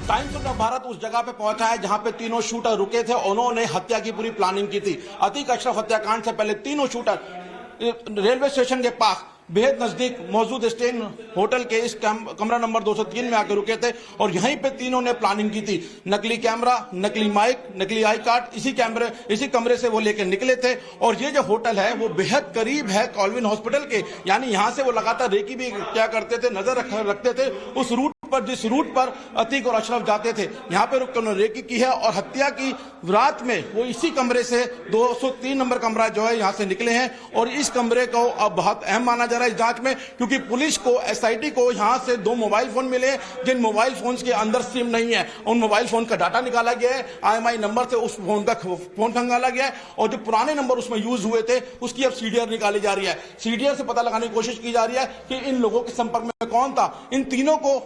Times of Bharat उस जगह पे पहुंचा है जहां पे तीनों शूटर रुके थे। उन्होंने हत्या की पूरी प्लानिंग की थी। अतीक अशरफ हत्याकांड से पहले तीनों शूटर रेलवे स्टेशन के पास बेहद नजदीक मौजूद स्टेन होटल के इस कमरा नंबर 203 में आकर रुके थे और यहीं पे तीनों ने प्लानिंग की थी। नकली कैमरा, नकली माइक, नकली आई कार्ड इसी कमरे से वो लेकर निकले थे। और ये जो होटल है वो बेहद करीब है कॉल्विन हॉस्पिटल के, यानी यहां से वो लगातार रेकी भी क्या करते थे, नजर रखते थे उस रूट पर जिस रूट पर अतीक और अशरफ जाते थे। यहां पे रुककर उन्होंने रेकी की है और हत्या की रात में वो इसी कमरे से 203 नंबर कमरा जो है यहां से निकले हैं। और इस कमरे को अब बहुत अहम माना जा रहा है इस जांच में, क्योंकि पुलिस को, एसआईटी को यहां से 2 मोबाइल फोन मिले जिन मोबाइल फोन के अंदर सिम नहीं है। उन मोबाइल फोन का डाटा निकाला गया है, IMI नंबर से उस फोन खंगाला गया है और जो पुराने नंबर उसमें यूज हुए थे उसकी अब सीडीआर निकाली जा रही है। सीडीआर से पता लगाने की कोशिश की जा रही है कि इन लोगों के संपर्क में कौन था। इन तीनों को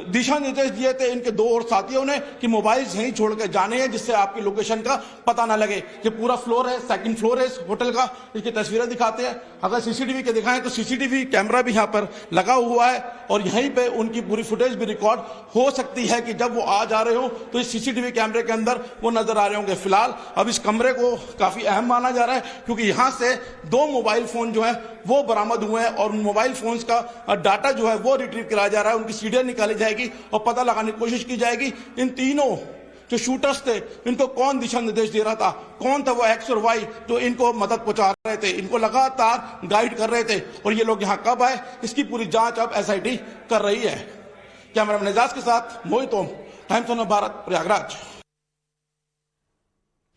दिशा निर्देश दिए थे इनके 2 और साथियों ने कि मोबाइल यहीं छोड़ के जाने हैं जिससे आपकी लोकेशन का पता ना लगे। ये पूरा फ्लोर है, 2nd फ्लोर है इस होटल का। इसकी तस्वीरें दिखाते हैं। अगर सीसीटीवी के दिखाएं तो सीसीटीवी कैमरा भी यहां पर लगा हुआ है और यहीं पे उनकी पूरी फुटेज भी रिकॉर्ड हो सकती है कि जब वो आ जा रहे हो तो इस सीसीटीवी कैमरे के अंदर वो नजर आ रहे होंगे। फिलहाल अब इस कमरे को काफी अहम माना जा रहा है क्योंकि यहां से 2 मोबाइल फोन जो है वो बरामद हुए हैं और उन मोबाइल फोन का डाटा जो है वो रिट्रीव कराया जा रहा है। उनकी सीडीआर निकाली जाएगी और पता लगाने की कोशिश की जाएगी इन तीनों जो शूटर्स थे इनको कौन दिशा निर्देश दे रहा था, कौन था वो एक्स और वाई जो इनको मदद पहुंचा रहे थे, इनको लगातार गाइड कर रहे थे और ये लोग यहां कब आए इसकी पूरी जांच अब एसआईटी कर रही है। कैमरामैन एजाज के साथ मोहित ओम, टाइम्स ऑफ भारत, प्रयागराज।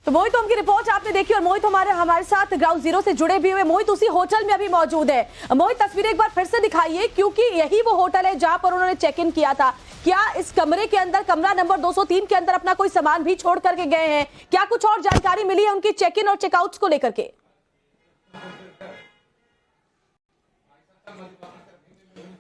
तो मोहित ओम की रिपोर्ट आपने देखी और मोहित हमारे साथ ग्राउंड जीरो से जुड़े भी हुए। मोहित उसी होटल में अभी मौजूद है। मोहित तस्वीरें एक बार फिर से दिखाइए क्योंकि यही वो होटल है जहां पर उन्होंने चेक इन किया था। क्या इस कमरे के अंदर, कमरा नंबर 203 के अंदर अपना कोई सामान भी छोड़ करके गए हैं? क्या कुछ और जानकारी मिली है उनकी चेक इन और चेकआउट्स को लेकर के?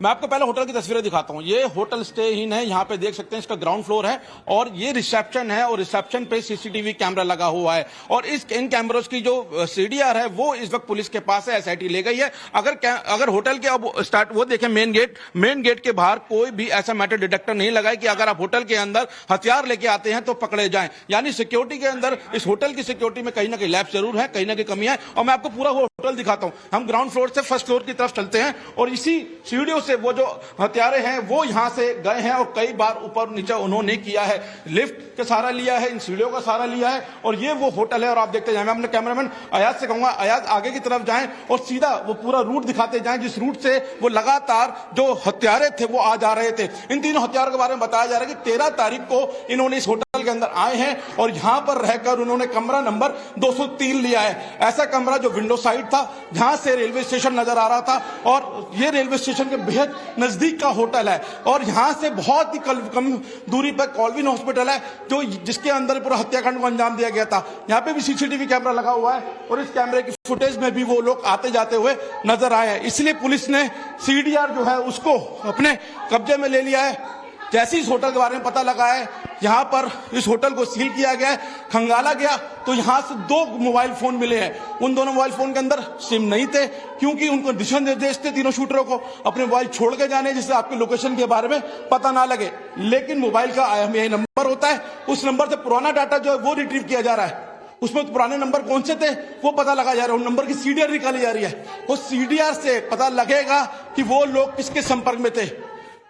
मैं आपको पहले होटल की तस्वीरें दिखाता हूं। ये होटल स्टे इन है, यहां पे देख सकते हैं इसका ग्राउंड फ्लोर है और ये रिसेप्शन है और रिसेप्शन पे सीसीटीवी कैमरा लगा हुआ है और इन कैमरों की जो सीडीआर है वो इस वक्त पुलिस के पास है, एसआईटी ले गई है। अगर होटल के अब स्टार्ट वो देखें मेन गेट के बाहर कोई भी ऐसा मेटल डिटेक्टर नहीं लगा है कि अगर आप होटल के अंदर हथियार लेके आते हैं तो पकड़े जाएं। यानी सिक्योरिटी के अंदर इस होटल की सिक्योरिटी में कहीं ना कहीं लैप जरूर है, कहीं ना कहीं कमी है। और मैं आपको पूरा वो होटल दिखाता हूं। हम ग्राउंड फ्लोर से 1st फ्लोर की तरफ चलते हैं और इसी सीढ़ियों से वो जो हथियारे हैं वो यहां से गए हैं और कई बार ऊपर नीचे उन्होंने किया है। लिफ्ट का सहारा लिया है, इन सीढ़ियों का सहारा लिया है और ये वो होटल है। और आप देखते जाएं, मैं अपने कैमरामैन अयाज से कहूंगा अयाज आगे की तरफ जाएं और सीधा वो पूरा रूट दिखाते जाएं जिस रूट से वो लगातार जो हथियारे थे वो आ जा रहे थे। इन तीनों हथियारों के बारे में बताया जा रहा है कि 13 तारीख को इन्होंने इस होटल के अंदर आए हैं और यहां पर रहकर उन्होंने कमरा नंबर 203 लिया है। ऐसा कमरा जो विंडो साइड था, जहां से रेलवे स्टेशन नजर आ रहा था और ये रेलवे स्टेशन के बेहद नजदीक का होटल है और यहां से बहुत ही कम दूरी पर कॉल्विन हॉस्पिटल है जो जिसके अंदर पूरा हत्याकांड को अंजाम दिया गया था। यहां पे भी सीसीटीवी कैमरा लगा हुआ है और इस कैमरे की फुटेज में भी वो लोग आते जाते हुए नजर आए हैं। इसलिए पुलिस ने सीडीआर जो है उसको अपने कब्जे में ले लिया है। जैसे इस होटल के बारे में पता लगा है, यहां पर इस होटल को सील किया गया, खंगाला गया तो यहां से 2 मोबाइल फोन मिले हैं। उन दोनों मोबाइल फोन के अंदर सिम नहीं थे क्योंकि उनको दिशा निर्देश थे तीनों शूटरों को अपने मोबाइल छोड़ के जाने जिससे आपकी लोकेशन के बारे में पता ना लगे। लेकिन मोबाइल का IMEI नंबर होता है, उस नंबर से पुराना डाटा जो है वो रिट्रीव किया जा रहा है। उसमें तो पुराने नंबर कौन से थे वो पता लगा जा रहा है। उन नंबर की सीडीआर निकाली जा रही है। उस सीडीआर से पता लगेगा कि वो लोग किसके संपर्क में थे।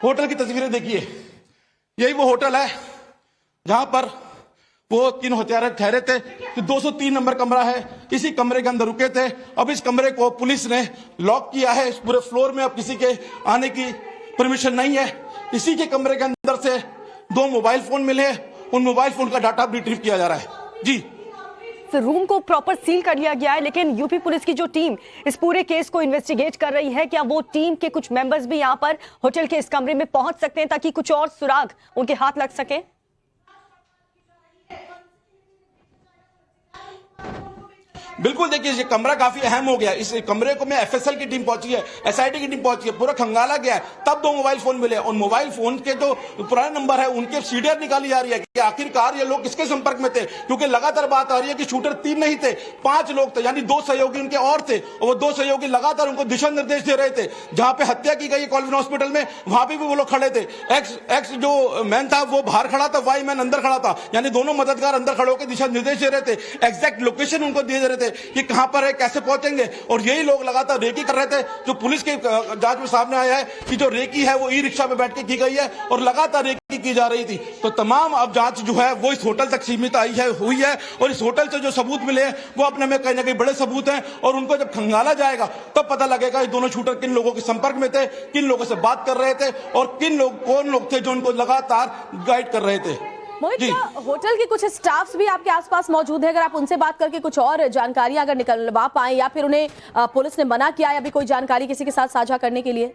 होटल की तस्वीरें देखिए, यही वो होटल है जहां पर वो 3 हत्यारे ठहरे थे। 203 नंबर कमरा है, इसी कमरे के अंदर रुके थे। अब इस कमरे को पुलिस ने लॉक किया है। इस पूरे फ्लोर में अब किसी के आने की परमिशन नहीं है। इसी के कमरे के अंदर से 2 मोबाइल फोन मिले, उन मोबाइल फोन का डाटा रिट्रीव किया जा रहा है। जी, रूम को प्रॉपर सील कर लिया गया है, लेकिन यूपी पुलिस की जो टीम इस पूरे केस को इन्वेस्टिगेट कर रही है, क्या वो टीम के कुछ मेंबर्स भी यहां पर होटल के इस कमरे में पहुंच सकते हैं ताकि कुछ और सुराग उनके हाथ लग सके? बिल्कुल, देखिए ये कमरा काफी अहम हो गया। इस कमरे को में एफएसएल की टीम पहुंची है, एसआईटी की टीम पहुंची है, पूरा खंगाला गया है, तब 2 मोबाइल फोन मिले। और मोबाइल फोन के जो पुराने नंबर है उनके सीडीआर निकाली जा रही है कि आखिरकार ये लोग किसके संपर्क में थे, क्योंकि लगातार बात आ रही है कि शूटर 3 नहीं थे, 5 लोग थे, यानी 2 सहयोगी उनके और थे। और वो 2 सहयोगी लगातार उनको दिशा निर्देश दे रहे थे। जहां पे हत्या की गई कॉल्विन हॉस्पिटल में, वहां पे भी वो लोग खड़े थे। एक्स जो मैन था वो बाहर खड़ा था, वाई मैन अंदर खड़ा था, यानी दोनों मददगार अंदर खड़े होकर दिशा निर्देश दे रहे थे। एग्जैक्ट लोकेशन उनको दे रहे थे कि कहां पर है, कैसे पहुंचेंगे। और यही लोग लगातार रेकी कर रहे थे। जो पुलिस के जांच में सामने आया है कि जो रेकी है वो ई रिक्शा में बैठ के की गई है और लगातार रेकी की जा रही थी। तो तमाम अब जांच जो है वो इस होटल तक सीमित हुई है। और इस होटल से जो सबूत मिले हैं वो अपने में कहीं ना कहीं बड़े सबूत हैं। और उनको जब खंगाला जाएगा तब पता लगेगा ये दोनों शूटर किन लोगों के संपर्क में थे, किन लोगों से बात कर रहे थे और कौन लोग थे जो उनको लगातार गाइड कर रहे थे। मोहित, होटल के कुछ स्टाफ्स भी आपके आसपास मौजूद है, अगर आप उनसे बात करके कुछ और जानकारियां अगर निकलवा पाए, या फिर उन्हें पुलिस ने मना किया या भी कोई जानकारी किसी के साथ साझा करने के लिए?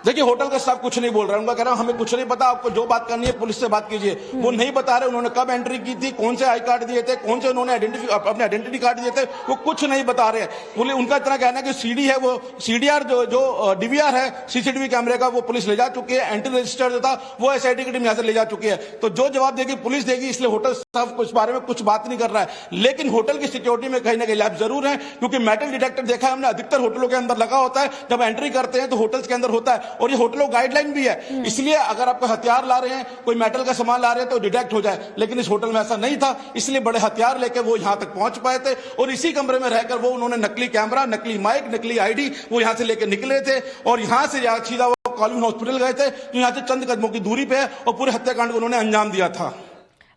देखिए, होटल का स्टाफ कुछ नहीं बोल रहा है। उनका कह रहा है हमें कुछ नहीं पता, आपको जो बात करनी है पुलिस से बात कीजिए। वो नहीं बता रहे उन्होंने कब एंट्री की थी, कौन से आई कार्ड दिए थे, कौन से उन्होंने अपने आइडेंटिटी कार्ड दिए थे, वो कुछ नहीं बता रहे हैं। उनका इतना कहना है कि सीडी है, वो सीडीआर जो डीवीआर है सीसीटीवी कैमरे का, वो पुलिस ले जा चुकी है। एंट्री रजिस्टर जो था वो एसआईटी की टीम यहां से ले जा चुकी है। तो जो जवाब देगी पुलिस देगी, इसलिए होटल स्टाफ इस बारे में कुछ बात नहीं कर रहा है। लेकिन होटल की सिक्योरिटी में कहीं ना कहीं लैब जरूर है, क्योंकि मेटल डिटेक्टर देखा है हमने, अधिकतर होटलों के अंदर लगा होता है। जब एंट्री करते हैं तो होटल्स के अंदर होता है, और ये होटलों गाइडलाइन भी है। इसलिए अगर आप हथियार ला रहे हैं, कोई मेटल का सामान ला रहे हैं तो डिटेक्ट हो जाए। लेकिन इस होटल में ऐसा नहीं था, इसलिए बड़े हथियार लेकर वो यहां तक पहुंच पाए थे। और इसी कमरे में रहकर वो उन्होंने नकली कैमरा, नकली माइक, नकली आईडी वो यहां से लेकर निकले थे। और यहां से सीधा वो कॉल्विन हॉस्पिटल गए थे, जो यहां से चंद कदमों की दूरी पे है, और पूरे हत्याकांड को उन्होंने अंजाम दिया था।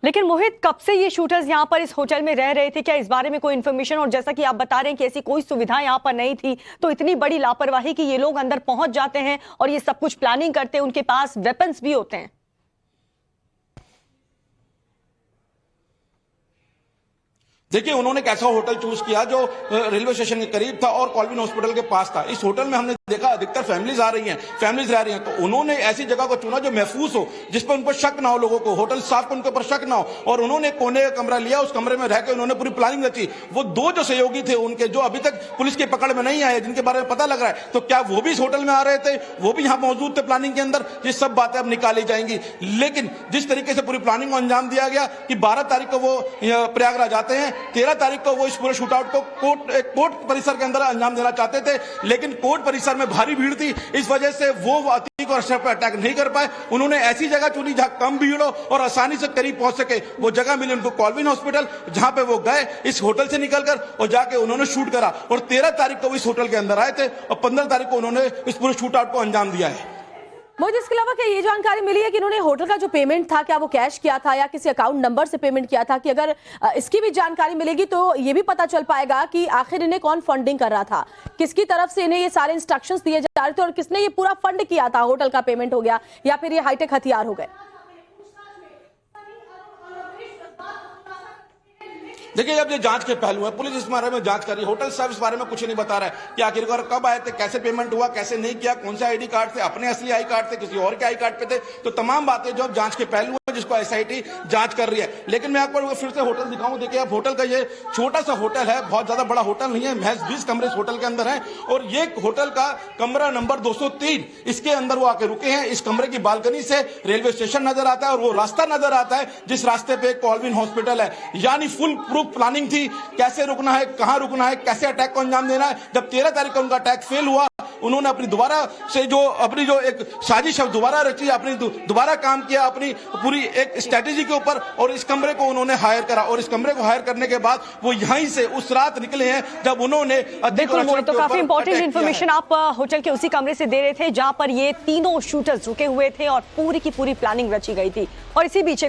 लेकिन मोहित, कब से ये शूटर्स यहाँ पर इस होटल में रह रहे थे, क्या इस बारे में कोई इन्फॉर्मेशन? और जैसा कि आप बता रहे हैं कि ऐसी कोई सुविधा यहाँ पर नहीं थी, तो इतनी बड़ी लापरवाही कि ये लोग अंदर पहुंच जाते हैं और ये सब कुछ प्लानिंग करते हैं, उनके पास वेपन्स भी होते हैं। देखिए, उन्होंने कैसा होटल चूज किया जो रेलवे स्टेशन के करीब था और कॉल्विन हॉस्पिटल के पास था। इस होटल में हमने देखा अधिकतर फैमिलीज आ रही हैं, फैमिलीज रह रही हैं, तो उन्होंने ऐसी जगह को चुना जो महफूज हो, जिस पर उन पर शक ना हो, लोगों को, होटल स्टाफ को उनके ऊपर शक ना हो। और उन्होंने कोने का कमरा लिया, उस कमरे में रहकर उन्होंने पूरी प्लानिंग रची। वो 2 जो सहयोगी थे उनके, जो अभी तक पुलिस के पकड़ में नहीं आए, जिनके बारे में पता लग रहा है, तो क्या वो भी इस होटल में आ रहे थे, वो भी यहाँ मौजूद थे प्लानिंग के अंदर? ये सब बातें अब निकाली जाएंगी। लेकिन जिस तरीके से पूरी प्लानिंग को अंजाम दिया गया कि 12 तारीख को वो प्रयागराज आते हैं, 13 तारीख को वो इस पूरे शूटआउट को कोर्ट परिसर के अंदर अंजाम देना चाहते थे। लेकिन कोर्ट परिसर में भारी भीड़ थी, इस वजह से वो अतीक और अशरफ पर अटैक नहीं कर पाए। उन्होंने ऐसी जगह चुनी जहां कम भीड़ हो और आसानी से करीब पहुंच सके। वो जगह मिली उनको कॉल्विन हॉस्पिटल, जहां पे वो गए इस होटल से निकलकर और जाके उन्होंने शूट करा। और 13 तारीख को वो इस होटल के अंदर आए थे और 15 तारीख को उन्होंने इस पूरे शूटआउट को अंजाम दिया है। मुझे इसके अलावा क्या ये जानकारी मिली है कि इन्होंने होटल का जो पेमेंट था, क्या वो कैश किया था या किसी अकाउंट नंबर से पेमेंट किया था? कि अगर इसकी भी जानकारी मिलेगी तो ये भी पता चल पाएगा कि आखिर इन्हें कौन फंडिंग कर रहा था, किसकी तरफ से इन्हें ये सारे इंस्ट्रक्शंस दिए जा रहे थे और किसने ये पूरा फंड किया था। होटल का पेमेंट हो गया या फिर ये हाईटेक हथियार हो गए? देखिए, अब ये जांच के पहलू है, पुलिस इस बारे में जांच कर रही है। होटल स्टाफ इस बारे में कुछ नहीं बता रहा है कि आखिरकार कब आए थे, कैसे पेमेंट हुआ, कैसे नहीं किया, कौन से आईडी कार्ड थे, अपने असली आई कार्ड थे, किसी और के आई कार्ड पे थे। तो तमाम बातें जो अब जांच के पहलू है, जिसको एसआईटी जांच कर रही है। लेकिन मैं आपको फिर से होटल दिखाऊं। देखिए, अब होटल का ये छोटा सा होटल है, बहुत ज्यादा बड़ा होटल नहीं है, महज 20 कमरे इस होटल के अंदर है। और ये होटल का कमरा नंबर 203, इसके अंदर वो आके रुके हैं। इस कमरे की बालकनी से रेलवे स्टेशन नजर आता है और वो रास्ता नजर आता है जिस रास्ते पे कॉल्विन हॉस्पिटल है। यानी फुल प्रूफ प्लानिंग थी, कैसे रुकना है, कहां रुकना है, कैसे अटैक को अंजाम देना है। जब 13 तारीख को उनका अटैक फेल हुआ, उन्होंने अपनी जो एक साजिश दोबारा रची, अपनी दोबारा काम किया अपनी पूरी एक स्ट्रेटेजी के ऊपर, और इस कमरे को उन्होंने हायर करा। और इस कमरे को हायर करने के बाद वो यहीं से उस रात निकले हैं जब उन्होंने तो काफी इंपॉर्टेंट इन्फॉर्मेशन आप होटल के उसी कमरे से दे रहे थे जहां पर ये तीनों शूटर्स रुके हुए थे और पूरी की पूरी प्लानिंग रची गई थी। और इसी बीच